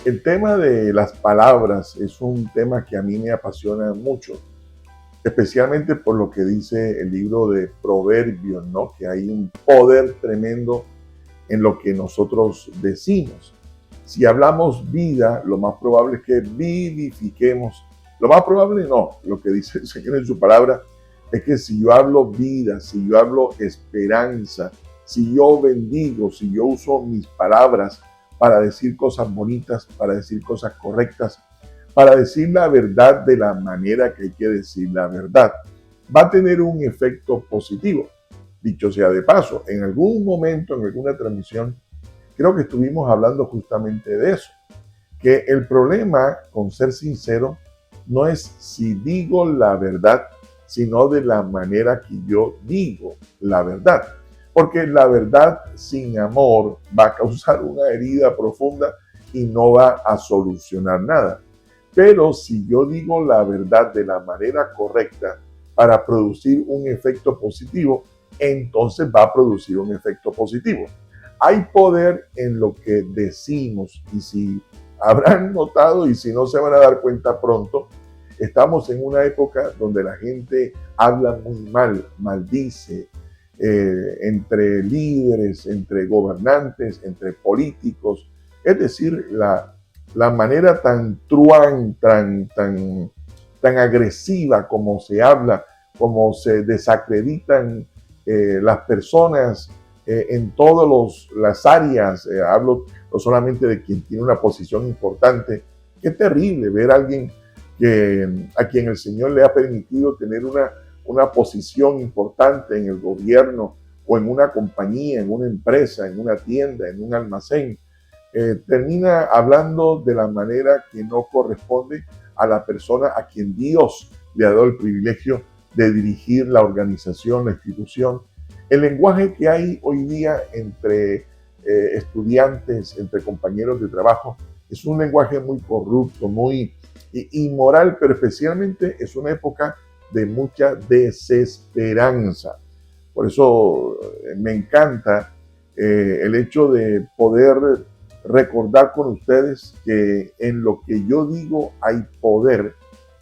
El tema de las palabras es un tema que a mí me apasiona mucho, especialmente por lo que dice el libro de Proverbios, ¿no? Que hay un poder tremendo en lo que nosotros decimos. Si hablamos vida, lo más probable es que vivifiquemos. Lo más probable no, lo que dice el Señor en su palabra es que si yo hablo vida, si yo hablo esperanza, si yo bendigo, si yo uso mis palabras para decir cosas bonitas, para decir cosas correctas, para decir la verdad de la manera que hay que decir la verdad, va a tener un efecto positivo. Dicho sea de paso, en algún momento, en alguna transmisión, creo que estuvimos hablando justamente de eso, que el problema con ser sincero no es si digo la verdad, sino de la manera que yo digo la verdad. Porque la verdad sin amor va a causar una herida profunda y no va a solucionar nada. Pero si yo digo la verdad de la manera correcta para producir un efecto positivo, entonces va a producir un efecto positivo. Hay poder en lo que decimos y si habrán notado y si no se van a dar cuenta pronto, estamos en una época donde la gente habla muy mal, maldice, entre líderes, entre gobernantes, entre políticos. Es decir, la manera tan truán, tan agresiva como se habla, como se desacreditan las personas en todas las áreas. Hablo no solamente de quien tiene una posición importante. Qué terrible ver a alguien a quien el Señor le ha permitido tener una posición importante en el gobierno o en una compañía, en una empresa, en una tienda, en un almacén. Termina hablando de la manera que no corresponde a la persona a quien Dios le ha dado el privilegio de dirigir la organización, la institución. El lenguaje que hay hoy día entre estudiantes, entre compañeros de trabajo, es un lenguaje muy corrupto, muy inmoral, pero especialmente es una época de mucha desesperanza. Por eso me encanta el hecho de poder recordar con ustedes que en lo que yo digo hay poder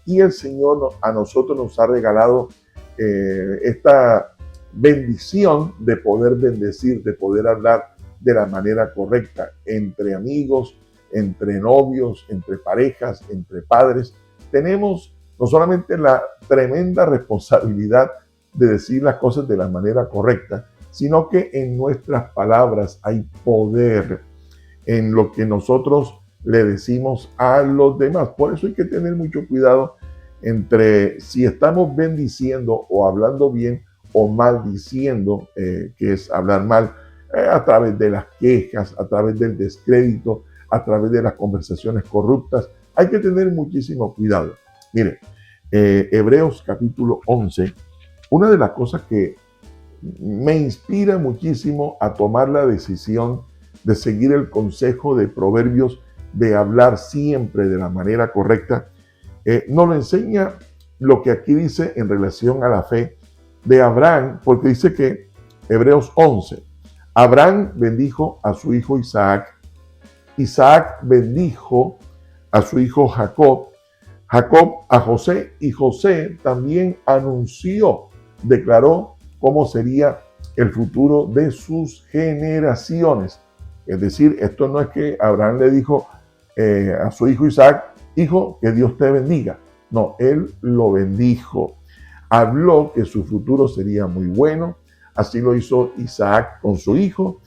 y el Señor a nosotros nos ha regalado esta bendición de poder bendecir, de poder hablar de la manera correcta entre amigos, entre novios, entre parejas, entre padres. Tenemos no solamente la tremenda responsabilidad de decir las cosas de la manera correcta, sino que en nuestras palabras hay poder en lo que nosotros le decimos a los demás. Por eso hay que tener mucho cuidado entre si estamos bendiciendo o hablando bien o maldiciendo, que es hablar mal, a través de las quejas, a través del descrédito, a través de las conversaciones corruptas. Hay que tener muchísimo cuidado. Mire, Hebreos capítulo 11, una de las cosas que me inspira muchísimo a tomar la decisión de seguir el consejo de Proverbios, de hablar siempre de la manera correcta, nos lo enseña lo que aquí dice en relación a la fe de Abraham, porque dice que Hebreos 11, Abraham bendijo a su hijo Isaac, Isaac bendijo a su hijo Jacob, Jacob a José y José también anunció, declaró cómo sería el futuro de sus generaciones. Es decir, esto no es que Abraham le dijo a su hijo Isaac, hijo, que Dios te bendiga. No, él lo bendijo. Habló que su futuro sería muy bueno. Así lo hizo Isaac con su hijo.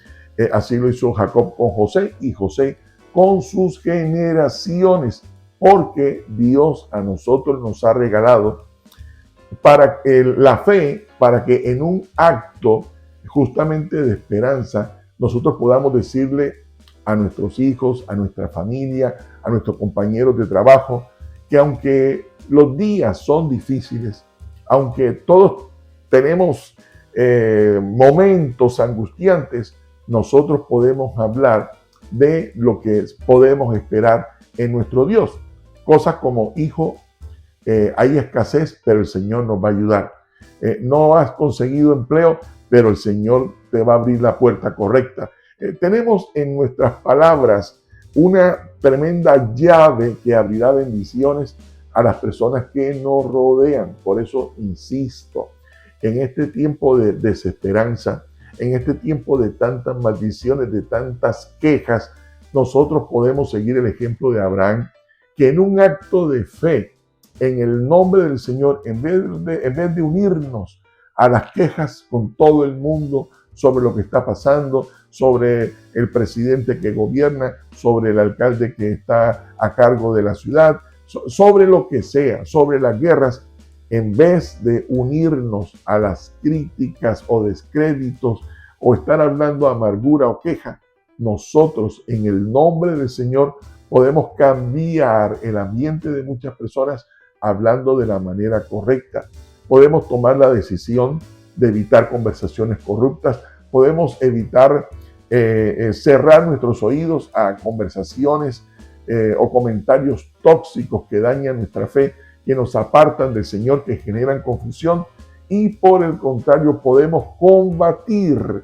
Así lo hizo Jacob con José y José con sus generaciones. Porque Dios a nosotros nos ha regalado para la fe, para que en un acto justamente de esperanza nosotros podamos decirle a nuestros hijos, a nuestra familia, a nuestros compañeros de trabajo, que aunque los días son difíciles, aunque todos tenemos momentos angustiantes, nosotros podemos hablar de lo que podemos esperar en nuestro Dios. Cosas como, hijo, hay escasez, pero el Señor nos va a ayudar. No has conseguido empleo, pero el Señor te va a abrir la puerta correcta. Tenemos en nuestras palabras una tremenda llave que abrirá bendiciones a las personas que nos rodean. Por eso insisto, en este tiempo de desesperanza, en este tiempo de tantas maldiciones, de tantas quejas, nosotros podemos seguir el ejemplo de Abraham, que en un acto de fe, en el nombre del Señor, en vez de unirnos a las quejas con todo el mundo sobre lo que está pasando, sobre el presidente que gobierna, sobre el alcalde que está a cargo de la ciudad, sobre lo que sea, sobre las guerras, en vez de unirnos a las críticas o descréditos o estar hablando amargura o queja, nosotros en el nombre del Señor podemos cambiar el ambiente de muchas personas hablando de la manera correcta. Podemos tomar la decisión de evitar conversaciones corruptas, podemos evitar cerrar nuestros oídos a conversaciones o comentarios tóxicos que dañan nuestra fe, que nos apartan del Señor, que generan confusión, y por el contrario podemos combatir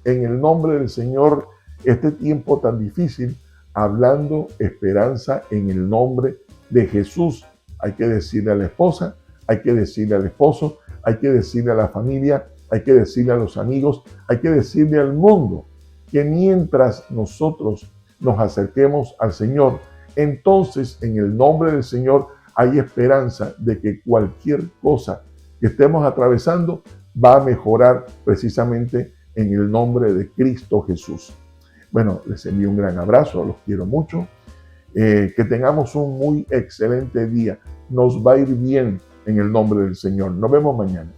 en el nombre del Señor este tiempo tan difícil, hablando esperanza en el nombre de Jesús. Hay que decirle a la esposa, hay que decirle al esposo, hay que decirle a la familia, hay que decirle a los amigos, hay que decirle al mundo que mientras nosotros nos acerquemos al Señor, entonces en el nombre del Señor hay esperanza de que cualquier cosa que estemos atravesando va a mejorar precisamente en el nombre de Cristo Jesús. Bueno, les envío un gran abrazo, los quiero mucho. Que tengamos un muy excelente día. Nos va a ir bien en el nombre del Señor. Nos vemos mañana.